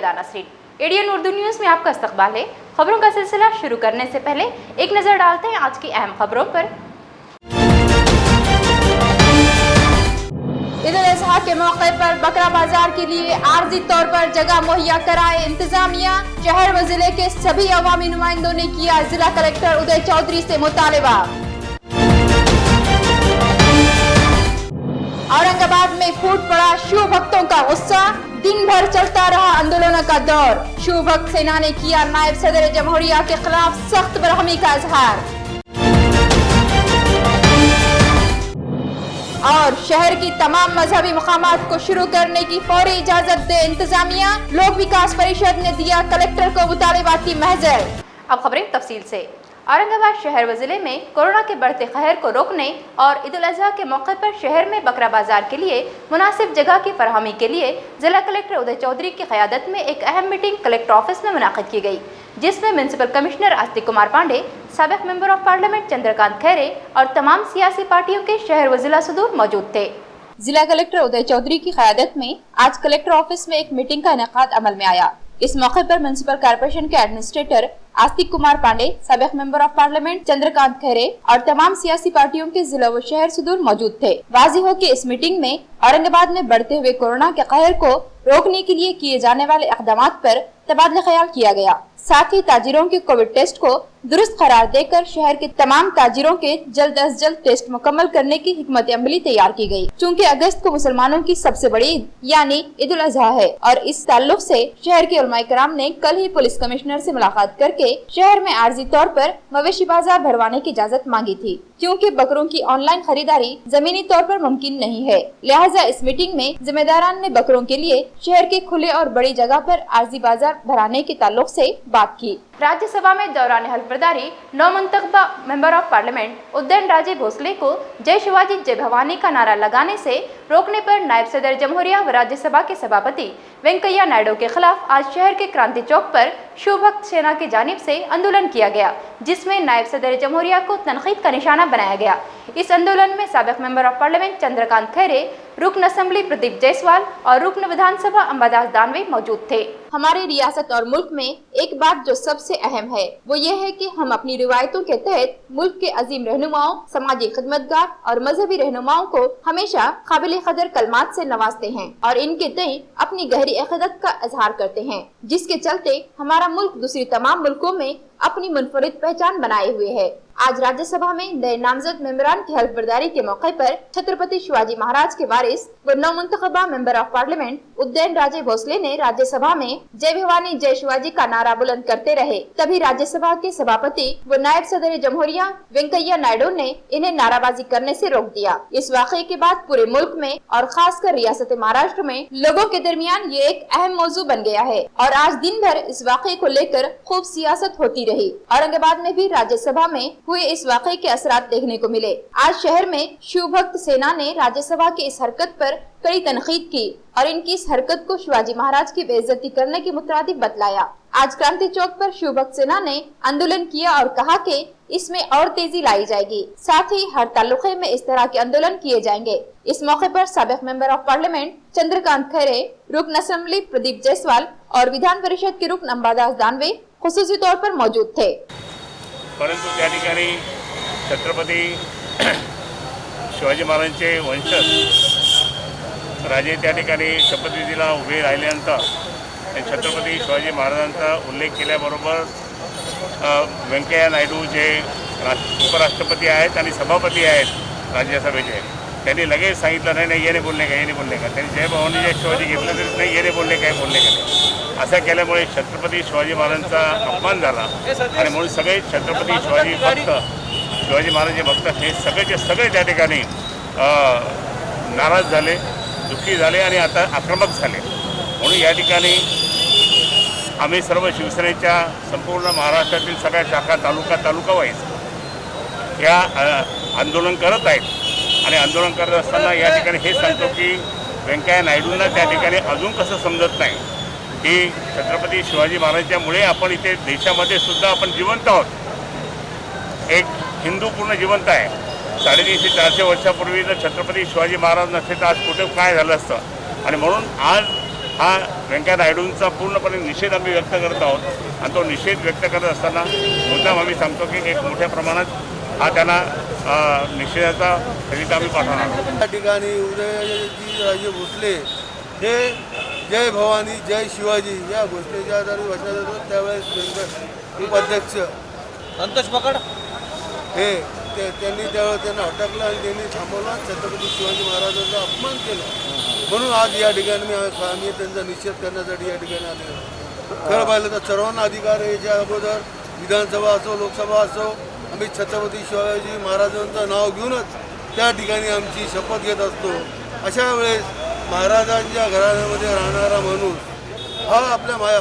Adana street. ADN Urdu news में आपका इस्तकबाल है। खबरों का सिलसिला शुरू करने से पहले एक नज़र डालते हैं आज की अहम खबरों पर। ईद उल अजहा के मौके पर बकरा बाजार के लिए आर्जी तौर पर जगह मुहैया कराए इंतजामिया। शहर व जिले के सभी अवामी नुमाइंदों ने किया जिला कलेक्टर उदय चौधरी से मुतालबा। औरंगाबाद में फूट पड़ा शिव भक्तों का गुस्सा, दिन भर चलता रहा आंदोलनों का दौर। शिव भक्त सेना ने किया नायब सदर जमहूरिया के खिलाफ सख्त बरहमी का इजहार। और शहर की तमाम मजहबी मकामात को शुरू करने की फौरी इजाजत दे इंतजामिया। लोक विकास परिषद ने दिया कलेक्टर को मुतालिबाती महजर। अब खबरें तफसील से। औरंगाबाद शहर व जिले में कोरोना के बढ़ते कहर को रोकने और ईद उल अजहा के मौके पर शहर में बकरा बाजार के लिए मुनासिब जगह की फराहमी के लिए जिला कलेक्टर उदय चौधरी की क़यादत में एक अहम मीटिंग कलेक्टर ऑफिस में मुनाक़िद की गई, जिसमें म्यूनसिपल कमिश्नर आस्तिक कुमार पांडे, साबिक़ member of parliament Chandrakant Khaire और तमाम सियासी पार्टियों के शहर व जिला सदूर मौजूद थे। जिला कलेक्टर उदय चौधरी की क़यादत में आज कलेक्टर ऑफिस में एक मीटिंग का इनेकाद अमल में आया। इस मौके पर म्यूनसिपल कॉर्पोरेशन के एडमिनिस्ट्रेटर आस्तिक कुमार पांडे, साबिक़ member of parliament Chandrakant Khaire और तमाम सियासी पार्टियों के जिला व शहर सदूर मौजूद थे। वाज़ेह हो कि इस मीटिंग में औरंगाबाद में बढ़ते हुए कोरोना के कहर को रोकने के लिए किए जाने वाले इक़दामात पर तबादला ख्याल किया गया। साथ ही ताजिरों के कोविड टेस्ट को दुरुस्त करार देकर शहर के तमाम ताजिरों के जल्द अज जल्द टेस्ट मुकम्मल करने की हिकमत अमली तैयार की गई। चूँकि अगस्त को मुसलमानों की सबसे बड़ी ईद यानी ईद उल अजहा है और इस ताल्लुक से शहर के उलमाए कराम ने कल ही पुलिस कमिश्नर से मुलाकात करके शहर में आर्जी तौर पर मवेशी बाजार भरवाने की इजाजत मांगी थी, क्योंकि बकरों की ऑनलाइन खरीदारी जमीनी तौर पर मुमकिन नहीं है। लिहाजा इस मीटिंग में जिम्मेदारान ने बकरों के लिए शहर के खुले और बड़ी जगह पर आर्जी बाजार भराने के ताल्लुक से बात की। राज्यसभा में दौरान हल्फबरदारी नौमुंतखबा member of parliament उद्दयन Raje Bhosale को जय शिवाजी जय भवानी का नारा लगाने से रोकने पर नायब सदर जमहूरिया व राज्यसभा के सभापति वेंकैया नायडू के खिलाफ आज शहर के क्रांति चौक पर शिव भक्त सेना की जानिब से आंदोलन किया गया, जिसमें नायब सदर जमहूरिया को तनकीद का निशाना बनाया गया। इस आंदोलन में साबिक़ member of parliament Chandrakant Khaire, रुकन असेंबली प्रदीप जायसवाल और रुकन विधानसभा अंबादास दानवे मौजूद थे। हमारी रियासत और मुल्क में एक बात जो सबसे अहम है वो ये है कि हम अपनी रिवायतों के तहत मुल्क के अजीम रहनुमाओं, समाजी खिदमतगार और मजहबी रहनुमाओं को हमेशा काबिल कदर कलमात से नवाजते हैं और इनके तय अपनी गहरी अक़ीदत का इजहार करते हैं, जिसके चलते हमारा मुल्क दूसरी तमाम मुल्कों में अपनी मुनफरिद पहचान बनाए हुए है। आज राज्यसभा में नए नामजद मेंबरान की हल्फबरदारी के मौके पर छत्रपति शिवाजी महाराज के वारिस व नौमुंतखबा member of parliament उद्दयन Raje Bhosale ने राज्यसभा में जय भवानी जय शिवाजी का नारा बुलंद करते रहे। तभी राज्यसभा के सभापति व नायब सदर जमहूरिया वेंकैया नायडू ने इन्हें नाराबाजी करने से रोक दिया। इस वाक़े के बाद पूरे मुल्क में और खासकर रियासत महाराष्ट्र में लोगों के दरमियान ये एक अहम मौजू बन गया है और आज दिन भर इस वाक़े को लेकर खूब सियासत होती रही। औरंगाबाद में भी राज्यसभा में हुए इस वाक़े के असरात देखने को मिले। आज शहर में शिव भक्त सेना ने राज्यसभा की इस हरकत पर कड़ी तनकीद की और इनकी इस हरकत को शिवाजी महाराज की बेइज्जती करने के मुतरादिफ बतलाया। आज क्रांति चौक पर शिव भक्त सेना ने आंदोलन किया और कहा कि इसमें और तेजी लाई जाएगी, साथ ही हर तालुके में इस तरह के आंदोलन किए जाएंगे। इस मौके पर साबिक़ member of parliament Chandrakant Khaire, रुकन असेंबली प्रदीप जायसवाल और विधान परिषद के रुकन अंबादास दानवे खुसूसी तौर पर मौजूद थे। परंतु त्या ठिकाणी छत्रपती शिवाजी महाराजांचे वंशज राजे त्या ठिकाणी शपथविधीला उभे राहिल्यानंतर छत्रपती शिवाजी महाराजांचा उल्लेख केल्याबरोबर व्यंकय्या नायडू जे उपराष्ट्रपती आहेत आणि सभापती आहेत राज्यसभेचे, त्यांनी लगेच सांगितलं नाही ये नाही बोलणे का, ये नाही बोलणे का। त्यांनी जय भवानी जय शिवाजी घेतलं तरी नाही ये नाही बोलणे काय, बोलणे का नाही। असं केल्यामुळे छत्रपती शिवाजी महाराजांचा अपमान झाला आणि म्हणून सगळे छत्रपती शिवाजी भक्त, शिवाजी महाराज भक्त हे सगळेचे सगळे त्या ठिकाणी नाराज झाले, दुःखी झाले आणि आता आक्रमक झाले। म्हणून या ठिकाणी आम्ही सर्व शिवसेनेच्या संपूर्ण महाराष्ट्रातील सगळ्या शाखा तालुका वाईज या आंदोलन करत आहेत आणि आंदोलन करत असताना या ठिकाणी हे सांगतो की व्यंकय्या नायडूंना त्या ठिकाणी अजून कसं समजत नाही की छत्रपती शिवाजी महाराजांच्यामुळे आपण इथे देशामध्ये सुद्धा आपण जिवंत आहोत। एक हिंदू पूर्ण जिवंत आहे। 350-400 वर्षापूर्वी जर छत्रपती शिवाजी महाराज नसते तर आज कुठे काय झालं असतं। आणि म्हणून आज हा व्यंकय्या नायडूंचा पूर्णपणे निषेध आम्ही व्यक्त करत आहोत आणि तो निषेध व्यक्त करत असताना मुद्दाम आम्ही सांगतो की एक मोठ्या प्रमाणात हा त्यांना निषेधाचा फलित आम्ही पाठवणार आहोत. त्या ठिकाणी उदयजी राजे भोसले हे जय भवानी जय शिवाजी या घोषणेच्या आधारे भाषण देतो. त्यावेळेस उपाध्यक्ष संतोष पकड हे त्यांनी त्यावेळेस त्यांना अटकलं आणि त्यांनी थांबवलं. छत्रपती शिवाजी महाराजांचा अपमान केला. म्हणून आज या ठिकाणी आम्ही त्यांचा निषेध करण्यासाठी या ठिकाणी आले. खरं पाहिलं तर सर्वांना अधिकार आहे. याच्या अगोदर विधानसभा असो लोकसभा असो आम्ही छत्रपती शिवाजी महाराजांचं नाव घेऊनच त्या ठिकाणी आमची शपथ घेत असतो. अशा वेळेस महाराजांच्या घराण्यामध्ये राहणारा माणूस हा आपल्या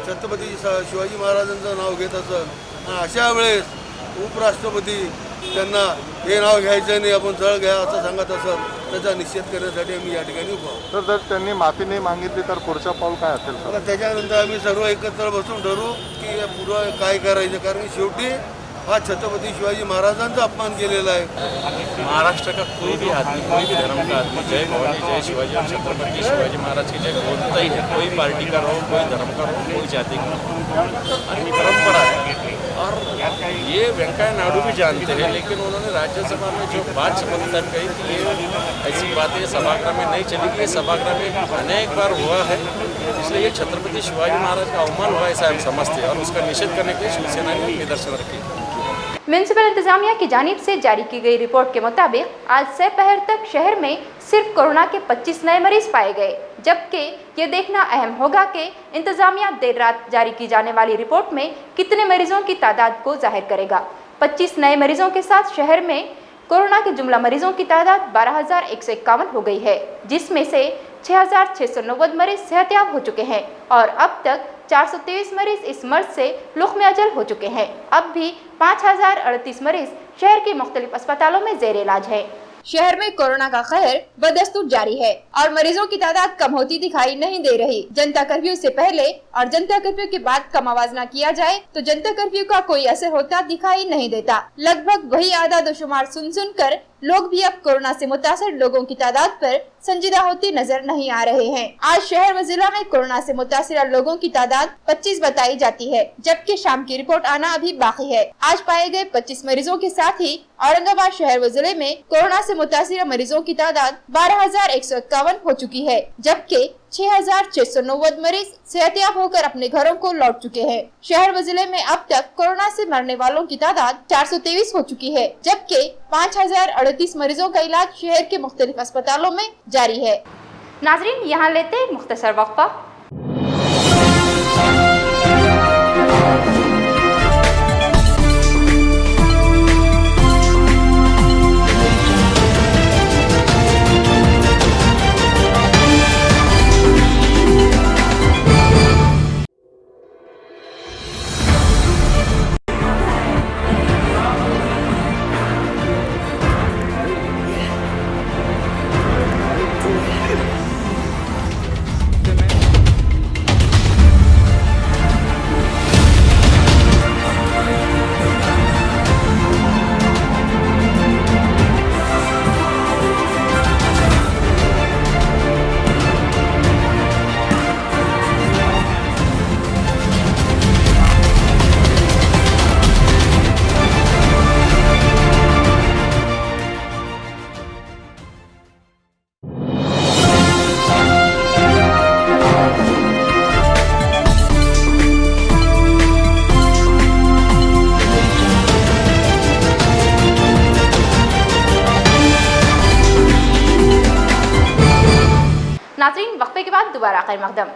छत्रपती शिवाजी महाराजांचं नाव घेत असेल आणि अशा वेळेस उपराष्ट्रपती त्यांना हे नाव घ्यायचं नाही आपण जळ घ्या असं सांगत असेल त्याचा निषेध करण्यासाठी आम्ही या ठिकाणी उभा आहोत. तर जर त्यांनी माफी नाही मागितली तर पुढचा पाऊल काय असेल सर? त्याच्यानंतर आम्ही सर्व एकत्र बसून ठरवू की पुढं काय करायचं. कारण शेवटी हा छत्रपती शिवाजी महाराजांचा अपमान केलेला आहे. महाराष्ट्र का कोई भी आदमी, कोई भी धर्म का आदमी जय भवानी जय शिवाजी और छत्रपति शिवाजी महाराज की जय बोलता ही है. कोई पार्टी का रहो, कोई धर्म का रहो, कोई जाति का रहो, और परंपरा है. और ये वेंकैया नायडू भी जानते हैं, लेकिन उन्होंने राज्यसभा में जो बात शपथ तक कही कि ये ऐसी बातें सभागृह में नहीं चलेगी. ये सभागृह में अनेक बार हुआ है, इसलिए ये छत्रपति शिवाजी महाराज का अवमान हुआ ऐसा हम समझते हैं और उसका निषेध करने के लिए शिवसेना ने निदर्शन रखे. म्यूनिसिपल इंतजामिया की जानिब से जारी की गई रिपोर्ट के मुताबिक आज से पहर तक शहर में सिर्फ कोरोना के 25 नए मरीज पाए गए, जबकि ये देखना अहम होगा कि इंतजामिया देर रात जारी की जाने वाली रिपोर्ट में कितने मरीजों की तादाद को जाहिर करेगा. 25 नए मरीजों के साथ शहर में कोरोना के जुमला मरीजों की तादाद 12,151 हो गई है, जिसमें से 6,690 मरीज सेहतयाब हो चुके हैं और अब तक 423 मरीज इस मर्ज से लुक़्म अजल हो चुके हैं. अब भी 5,038 मरीज शहर के मुख्तलिफ अस्पतालों में जेर इलाज है. शहर में कोरोना का कहर बदस्तूर जारी है और मरीजों की तादाद कम होती दिखाई नहीं दे रही. जनता कर्फ्यू से पहले और जनता कर्फ्यू के बाद का मवाजना किया जाए तो जनता कर्फ्यू का कोई असर होता दिखाई नहीं देता. लगभग वही आदादोशुमार सुनकर लोग भी अब कोरोना से मुतासर लोगों की तादाद पर संजीदा होती नजर नहीं आ रहे हैं. आज शहर व जिला में कोरोना से मुतासर लोगों की तादाद 25 बताई जाती है, जबकि शाम की रिपोर्ट आना अभी बाकी है. आज पाए गए 25 मरीजों के साथ ही औरंगाबाद शहर व जिले में कोरोना से मुतासर मरीजों की तादाद 12,151 हो चुकी है, जबकि 6,690 मरीज सेहतयाब होकर अपने घरों को लौट चुके हैं. शहर व जिले में अब तक कोरोना से मरने वालों की तादाद 423 हो चुकी है, जबकि 5,038 मरीजों का इलाज शहर के मुख्तलिफ अस्पतालों में जारी है. नाजरीन, यहाँ लेते हैं मुख्तसर वक्फा. नाज़रीन, वक्फे के बाद दोबारा खैर मकदम.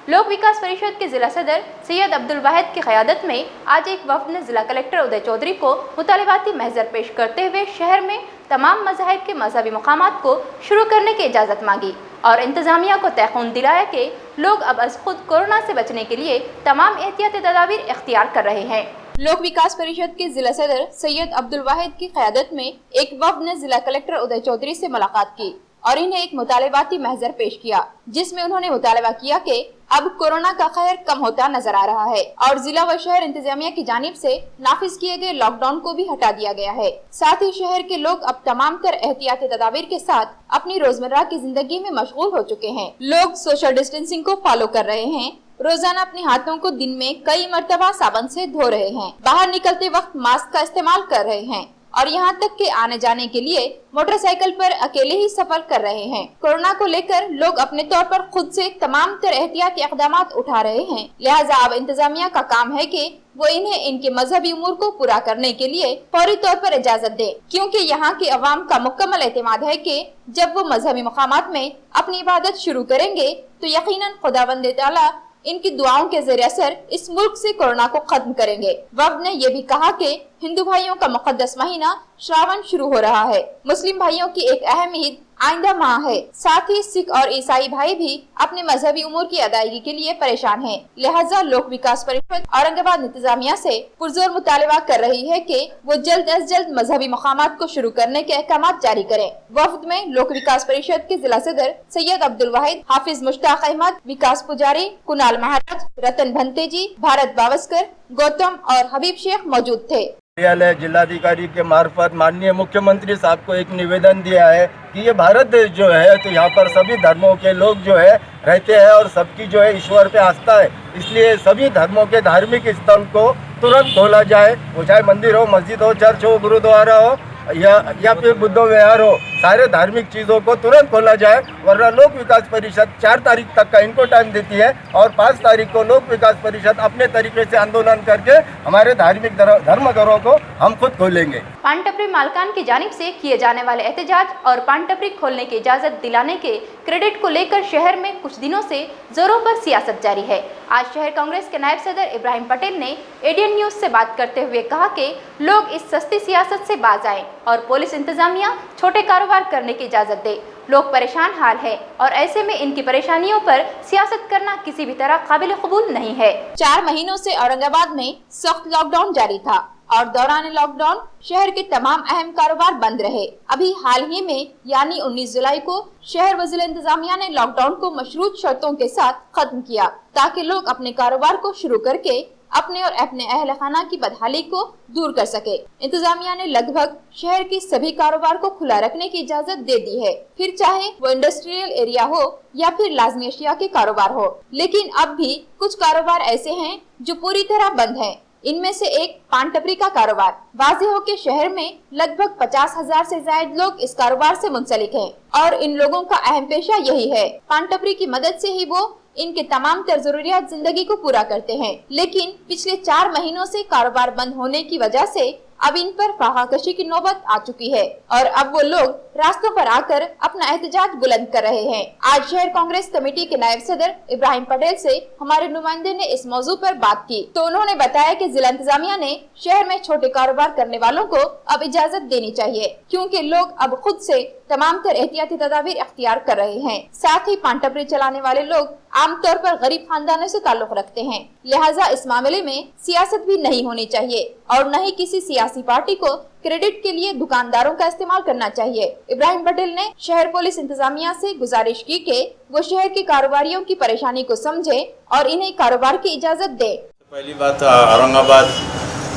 लोक विकास परिषद के जिला सदर सैयद अब्दुल वाहिद की क़यादत में आज एक वफ़द ने जिला कलेक्टर उदय चौधरी को मुतालबाती महजर पेश करते हुए शहर में तमाम मज़ाहिब के मजहबी मकामात को शुरू करने की इजाज़त मांगी और इंतज़ामिया को तयक़ून दिलाया कि लोग अब अज़ खुद कोरोना से बचने के लिए तमाम एहतियाती तदाबीर इख्तियार कर रहे हैं. लोक विकास परिषद के जिला सदर सैयद अब्दुल वाहिद की क़यादत में एक वफ़द ने जिला कलेक्टर उदय चौधरी से मुलाकात की और इन्हें एक मुतालिबाती महजर पेश किया, जिसमें उन्होंने मुतालबा किया कि अब कोरोना का कहर कम होता नजर आ रहा है और जिला व शहर इंतजामिया की जानिब से नाफिज किए गए लॉकडाउन को भी हटा दिया गया है। साथ ही शहर के लोग अब तमाम तर एहतियाती तदाबीर के साथ अपनी रोजमर्रा की जिंदगी में मशगूल हो चुके हैं। लोग सोशल डिस्टेंसिंग को फॉलो कर रहे हैं, रोजाना अपने हाथों को दिन में कई मरतबा साबुन से धो रहे हैं, बाहर निकलते वक्त मास्क का इस्तेमाल कर रहे हैं और यहाँ तक के आने जाने के लिए मोटरसाइकिल पर अकेले ही सफर कर रहे हैं। कोरोना को लेकर लोग अपने तौर पर खुद से तमाम तर एहतियाती इक़दामात उठा रहे हैं, लिहाजा अब इंतजामिया का काम है कि वो इन्हें इनके मजहबी उमूर को पूरा करने के लिए फौरी तौर पर इजाजत दे, क्योंकि यहाँ के अवाम का मुकम्मल एतमाद है कि जब वो मजहबी मकामात में अपनी इबादत शुरू करेंगे तो यकीनन खुदावंद ताला इनकी दुआओं के ज़रिए असर इस मुल्क से कोरोना को खत्म करेंगे। वफ़द ने यह भी कहा कि हिंदू भाइयों का मुक़द्दस महीना श्रावण शुरू हो रहा है। मुस्लिम भाइयों की एक अहम ईद आइंदा माह है। साथ ही सिख और ईसाई भाई भी अपने मजहबी उमूर की अदायगी के लिए परेशान हैं। लिहाजा लोक विकास परिषद औरंगाबाद इंतजामिया से पुरजोर मुतालबा कर रही है कि वो जल्द अज जल्द मजहबी मकामात को शुरू करने के अहकामात जारी करें। वफद में लोक विकास परिषद के जिला सदर सैयद अब्दुल वाहिद, हाफिज मुश्ताक अहमद, विकास पुजारी, कुणाल महाराज, रतन भंतेजी, भारत बावस्कर, गौतम और हबीब शेख मौजूद थे। कार्यालय जिलाधिकारी के मार्फत माननीय मुख्यमंत्री साहब को एक निवेदन दिया है कि ये भारत देश जो है तो यहाँ पर सभी धर्मों के लोग जो है रहते हैं और सबकी जो है ईश्वर पे आस्था है, इसलिए सभी धर्मों के धार्मिक स्थल को तुरंत खोला जाए, वो चाहे मंदिर हो, मस्जिद हो, चर्च हो, गुरुद्वारा हो या फिर बुद्ध विहार हो, सारे धार्मिक चीज़ों को तुरंत खोला जाए, वरना लोक विकास परिषद 4 तारीख तक का इनको टाइम देती है और 5 तारीख को लोक विकास परिषद अपने तरीके से आंदोलन करके हमारे धार्मिक धर्मघरों को हम खुद खोलेंगे। पान टपरी मालकान की जानिब से किए जाने वाले एहतजाज और पान टपरी खोलने की इजाज़त दिलाने के क्रेडिट को लेकर शहर में कुछ दिनों से जोरों पर सियासत जारी है। आज शहर कांग्रेस के नायब सदर इब्राहिम पटेल ने एडीएन न्यूज़ से बात करते हुए कहा कि लोग इस सस्ती सियासत से बाज आएं और पुलिस इंतजामिया छोटे कारोबार करने की इजाज़त दे। लोग परेशान हाल है और ऐसे में इनकी परेशानियों पर सियासत करना किसी भी तरह काबिल कबूल नहीं है। 4 महीनों से औरंगाबाद में सख्त लॉकडाउन जारी था और दौरान लॉकडाउन शहर के तमाम अहम कारोबार बंद रहे। अभी हाल ही में यानी 19 जुलाई को शहर व जिला इंतजामिया ने लॉकडाउन को मशरूत शर्तों के साथ खत्म किया ताकि लोग अपने कारोबार को शुरू करके अपने और अपने अहल खाना की बदहाली को दूर कर सके। इंतजामिया ने लगभग शहर की सभी कारोबार को खुला रखने की इजाजत दे दी है, फिर चाहे वो इंडस्ट्रियल एरिया हो या फिर लाजमी अशिया के कारोबार हो। लेकिन अब भी कुछ कारोबार ऐसे हैं जो पूरी तरह बंद हैं। इनमें से एक पान टपरी का कारोबार। वाज़ेह हो के शहर में लगभग 50,000 से ज्यादा लोग इस कारोबार से मुंसलिक हैं और इन लोगों का अहम पेशा यही है। पान टपरी की मदद से ही वो इनके तमाम तर जरूरियात जिंदगी को पूरा करते हैं। लेकिन पिछले 4 महीनों से कारोबार बंद होने की वजह से अब इन पर फाहाकशी की नौबत आ चुकी है और अब वो लोग रास्तों पर आकर अपना एहतजाज बुलंद कर रहे हैं। आज शहर कांग्रेस कमेटी के नायब सदर इब्राहिम पटेल से हमारे नुमाइंदे ने इस मौजू पर बात की तो उन्होंने बताया कि जिला इंतजामिया ने शहर में छोटे कारोबार करने वालों को अब इजाजत देनी चाहिए, क्योंकि लोग अब खुद से तमाम तर एहतियाती तदाबीर अख्तियार कर रहे हैं। साथ ही पान टपरी चलाने वाले लोग आमतौर पर गरीब खानदानों से ताल्लुक रखते हैं, लिहाजा इस मामले में सियासत भी नहीं होनी चाहिए और न ही किसी सियासी पार्टी को क्रेडिट के लिए दुकानदारों का इस्तेमाल करना चाहिए। इब्राहिम पटेल ने शहर पुलिस इंतजामिया से गुजारिश की कि वो शहर के कारोबारियों की परेशानी को समझे और इन्हें कारोबार की इजाजत दे। पहली बात औरंगाबाद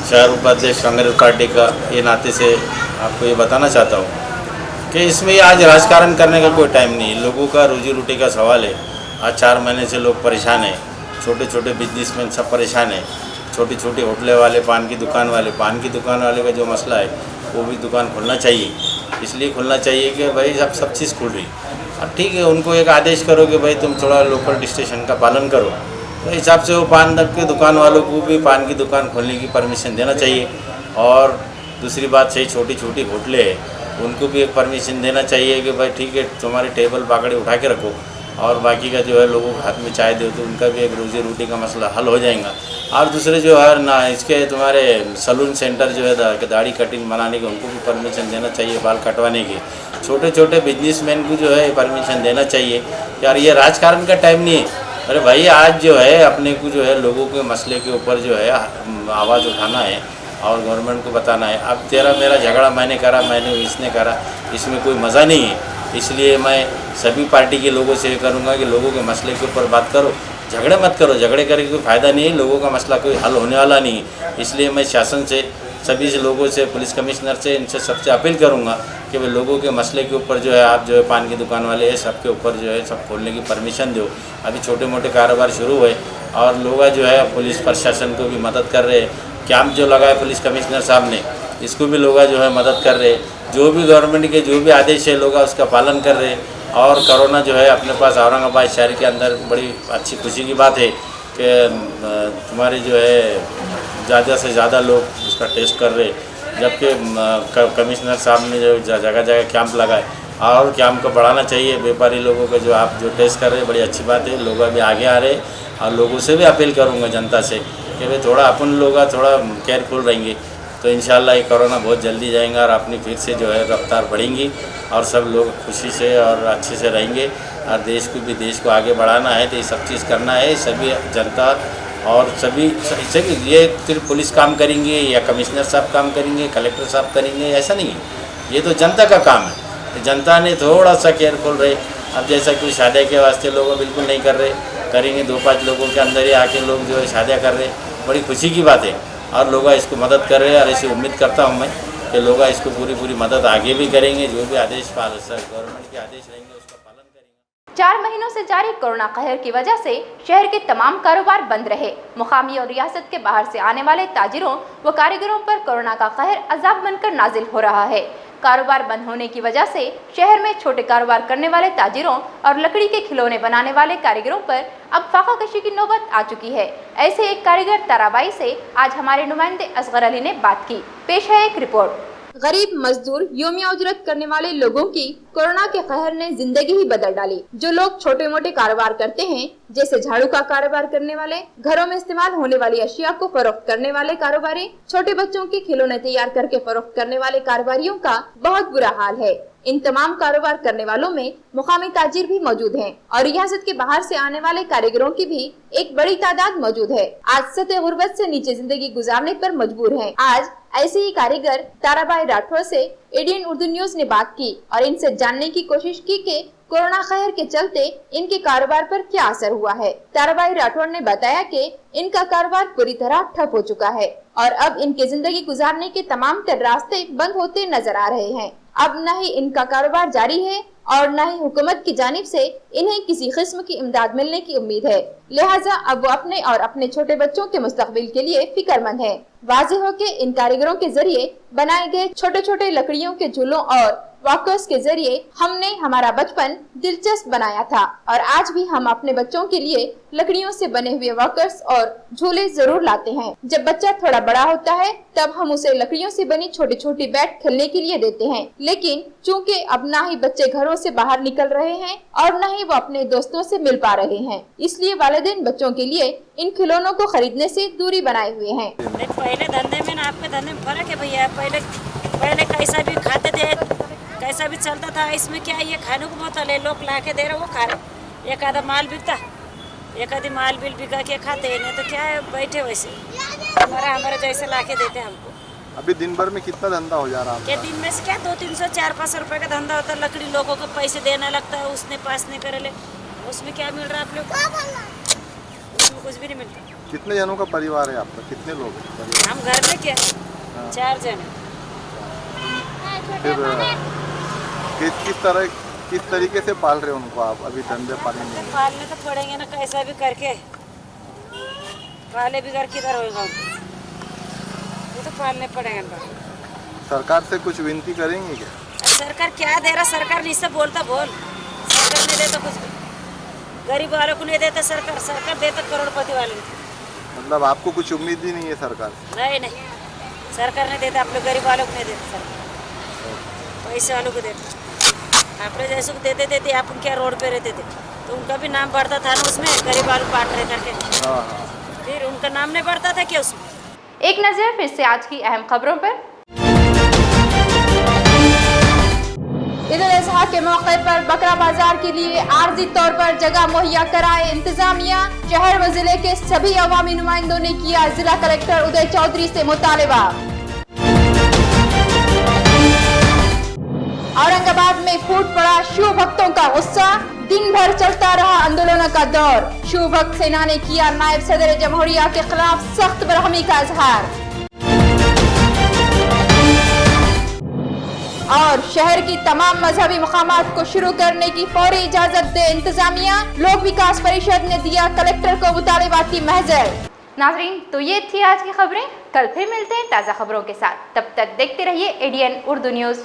शहर उपाध्यक्ष कांग्रेस पार्टी का ये नाते से आपको ये बताना चाहता हूँ कि इसमें आज राजकारण करने का कोई टाइम नहीं, लोगों का रोजी रोटी का सवाल है। आज 4 महीने से लोग परेशान हैं, छोटे छोटे बिजनेसमैन सब परेशान हैं, छोटी छोटी होटलें वाले, पान की दुकान वाले का जो मसला है वो भी दुकान खोलना चाहिए। इसलिए खोलना चाहिए कि भाई सब चीज़ खुल रही। अब ठीक है, उनको एक आदेश करो कि भाई तुम थोड़ा लोकल डिस्टेंशन का पालन करो, तो हिसाब से वो पान की दुकान वालों को भी पान की दुकान खोलने की परमिशन देना चाहिए। और दूसरी बात सही छोटी छोटी होटलें हैं उनको भी एक परमिशन देना चाहिए कि भाई ठीक है तुम्हारे टेबल पकड़े उठा के रखो और बाकी का जो है लोगों के हाथ में चाय दो तो उनका भी एक रोजी रोटी का मसला हल हो जाएगा। और दूसरे जो है ना इसके तुम्हारे सलून सेंटर जो है दाढ़ी कटिंग बनाने के उनको भी परमिशन देना चाहिए, बाल कटवाने के। छोटे छोटे बिजनेसमैन को जो है परमिशन देना चाहिए। यार ये राजकारण का टाइम नहीं है। अरे भाई आज जो है अपने को जो है लोगों के मसले के ऊपर जो है आवाज़ उठाना है और गवर्नमेंट को बताना है। अब तेरा मेरा झगड़ा मैंने करा, इसने करा, इसमें कोई मज़ा नहीं है। इसलिए मैं सभी पार्टी के लोगों से ये करूँगा कि लोगों के मसले के ऊपर बात करो, झगड़े मत करो। झगड़े करके कोई फ़ायदा नहीं है, लोगों का मसला कोई हल होने वाला नहीं है। इसलिए मैं शासन से, सभी से, लोगों से, पुलिस कमिश्नर से, इनसे सबसे अपील करूंगा कि वे लोगों के मसले के ऊपर जो है, आप जो है पान की दुकान वाले हैं, सबके ऊपर जो है सब खोलने की परमिशन दो। अभी छोटे मोटे कारोबार शुरू हुए और लोग जो है पुलिस प्रशासन को भी मदद कर रहे हैं। कैंप जो लगाए पुलिस कमिश्नर साहब ने, इसको भी लोग जो है मदद कर रहे हैं। जो भी गवर्नमेंट के जो भी आदेश है लोग उसका पालन कर रहे हैं। और कोरोना जो है अपने पास औरंगाबाद शहर के अंदर बड़ी अच्छी खुशी की बात है कि तुम्हारे जो है ज़्यादा से ज़्यादा लोग उसका टेस्ट कर रहे, जबकि कमिश्नर साहब ने जो जगह जगह कैंप लगाए और कैंप को बढ़ाना चाहिए। व्यापारी लोगों को जो आप जो टेस्ट कर रहे हैं बड़ी अच्छी बात है, लोग अभी आगे आ रहे हैं। और लोगों से भी अपील करूँगा जनता से कि भाई थोड़ा अपन लोग थोड़ा केयरफुल रहेंगे तो इंशाल्लाह ये कोरोना बहुत जल्दी जाएगा और अपनी फिर से जो है रफ्तार बढ़ेंगी और सब लोग खुशी से और अच्छे से रहेंगे। और देश को आगे बढ़ाना है तो ये सब चीज़ करना है। सभी जनता और सभी ये सिर्फ पुलिस काम करेंगे या कमिश्नर साहब काम करेंगे, कलेक्टर साहब करेंगे, ऐसा नहीं है। ये तो जनता का काम है। जनता ने थोड़ा सा केयरफुल रहे। अब जैसा कि शादी के वास्ते लोग बिल्कुल नहीं कर रहे, करेंगे 2-5 लोगों के अंदर ही आके लोग जो है शादियाँ कर रहे, बड़ी खुशी की बात है। और लोग इसको मदद कर रहे हैं और ऐसी उम्मीद करता हूँ मैं कि लोग इसको पूरी मदद आगे भी करेंगे। जो भी आदेश गवर्नमेंट के आदेश रहेंगे उसका पालन करेंगे। 4 महीनों से जारी कोरोना कहर की वजह से शहर के तमाम कारोबार बंद रहे। मुकामी और रियासत के बाहर से आने वाले ताजिरों व कारीगरों पर कोरोना का कहर अजाब बनकर नाजिल हो रहा है। कारोबार बंद होने की वजह से शहर में छोटे कारोबार करने वाले ताजिरों और लकड़ी के खिलौने बनाने वाले कारीगरों पर अब फाका कशी की नौबत आ चुकी है। ऐसे एक कारीगर ताराबाई से आज हमारे नुमाइंदे असगर अली ने बात की। पेश है एक रिपोर्ट। गरीब मजदूर योमिया उजरत करने वाले लोगों की कोरोना के कहर ने जिंदगी ही बदल डाली। जो लोग छोटे मोटे कारोबार करते हैं, जैसे झाड़ू का कारोबार करने वाले, घरों में इस्तेमाल होने वाली अशिया को फरोख्त करने वाले कारोबारी, छोटे बच्चों के खिलौने तैयार करके फरोख्त करने वाले कारोबारियों का बहुत बुरा हाल है। इन तमाम कारोबार करने वालों में मुकामी ताजिर भी मौजूद हैं और रियासत के बाहर से आने वाले कारीगरों की भी एक बड़ी तादाद मौजूद है। आज सतह गुर्बत से नीचे जिंदगी गुजारने पर मजबूर हैं। आज ऐसे ही कारीगर ताराबाई राठौर से एडीएन उर्दू न्यूज ने बात की और इनसे जानने की कोशिश की कि कोरोना कहर के चलते इनके कारोबार पर क्या असर हुआ है। ताराबाई राठौर ने बताया कि इनका कारोबार पूरी तरह ठप हो चुका है और अब इनके जिंदगी गुजारने के तमाम तर रास्ते बंद होते नजर आ रहे हैं। अब न ही इनका कारोबार जारी है और न ही हुकूमत की जानिब से इन्हें किसी किस्म की इमदाद मिलने की उम्मीद है। लिहाजा अब वो अपने और अपने छोटे बच्चों के मुस्तकबिल के लिए फिक्रमंद है। वाज़ेह हो के इन कारीगरों के जरिए बनाए गए छोटे छोटे लकड़ियों के झूलों और वॉकर्स के जरिए हमने हमारा बचपन दिलचस्प बनाया था और आज भी हम अपने बच्चों के लिए लकड़ियों से बने हुए वॉकर्स और झूले जरूर लाते हैं। जब बच्चा थोड़ा बड़ा होता है तब हम उसे लकड़ियों से बनी छोटी छोटी बैट खेलने के लिए देते हैं, लेकिन चूंकि अब ना ही बच्चे घरों से बाहर निकल रहे हैं और न ही वो अपने दोस्तों से मिल पा रहे हैं, इसलिए वालिदैन बच्चों के लिए इन खिलौनों को खरीदने से दूरी बनाए हुए हैं। पहले धंधे में ना आपके धंधे में फर्क है भैया। पहले कैसा भी खाते थे, कैसा भी चलता था। इसमें क्या है, ये खाने को बोतल है, लोग ला के दे रहे वो खा रहे। एक आधा माल बिकता, एक आधी माल बिल बिका के खाते हैं, नहीं तो क्या है बैठे वैसे हमारा जैसे ला के देते हमको। अभी दिन भर में कितना धंधा हो जा रहा है? दिन में से क्या 200-300 400-500 रुपए का धंधा होता है। लकड़ी लोगों को पैसे देना लगता है, उसने पास नहीं करे ले, उसमें क्या मिल रहा है आप लोग को? उसमें कुछ भी नहीं मिलता। कितने जनों का परिवार है आपका? कितने लोग हैं? हम घर में क्या 4 जन। फिर किस तरीके से पाल रहे हो उनको आप? अभी धंधे पालने में पालने तो पड़ेंगे ना, कैसा भी करके पाले बिगड़ किधर होगा, वो तो पालने पड़ेंगे ना। सरकार से कुछ विनती करेंगे क्या? सरकार क्या दे रहा? सरकार नहीं से बोलता बोल, सरकार नहीं देता कुछ भी। गरीब वालों को नहीं देता सरकार देता करोड़पति वाले को। मतलब आपको कुछ उम्मीद ही नहीं है सरकार से? नहीं, सरकार नहीं देता। आप लोग गरीब वालों को नहीं देता, सरकार पैसे वालों को देता। आप लोग जैसे को देते आप क्या रोड पे रहते थे तो उनका भी नाम बढ़ता था ना उसमें, गरीब वालों को बांट रहे करके, फिर उनका नाम नहीं बढ़ता था क्या उसमें। एक नजर फिर से आज की अहम खबरों पर। ईद उल अजहा के मौके पर बकरा बाजार के लिए आर्जी तौर पर जगह मुहैया कराए इंतजामिया। शहर व जिले के सभी अवामी नुमाइंदों ने किया जिला कलेक्टर उदय चौधरी से मुतालबा। औरंगाबाद में फूट पड़ा शिव भक्तों का गुस्सा, दिन भर चलता रहा आंदोलनों का दौर। शिव भक्त सेना ने किया नायब सदर जमहूरिया के खिलाफ सख्त बरहमी का इजहार। और शहर की तमाम मजहबी मकामात को शुरू करने की फौरी इजाजत दे इंतजामिया, लोक विकास परिषद ने दिया कलेक्टर को मुतालिबाती महजर। नाजरीन, तो ये थी आज की खबरें। कल फिर मिलते हैं ताज़ा खबरों के साथ। तब तक देखते रहिए एडीएन उर्दू न्यूज़।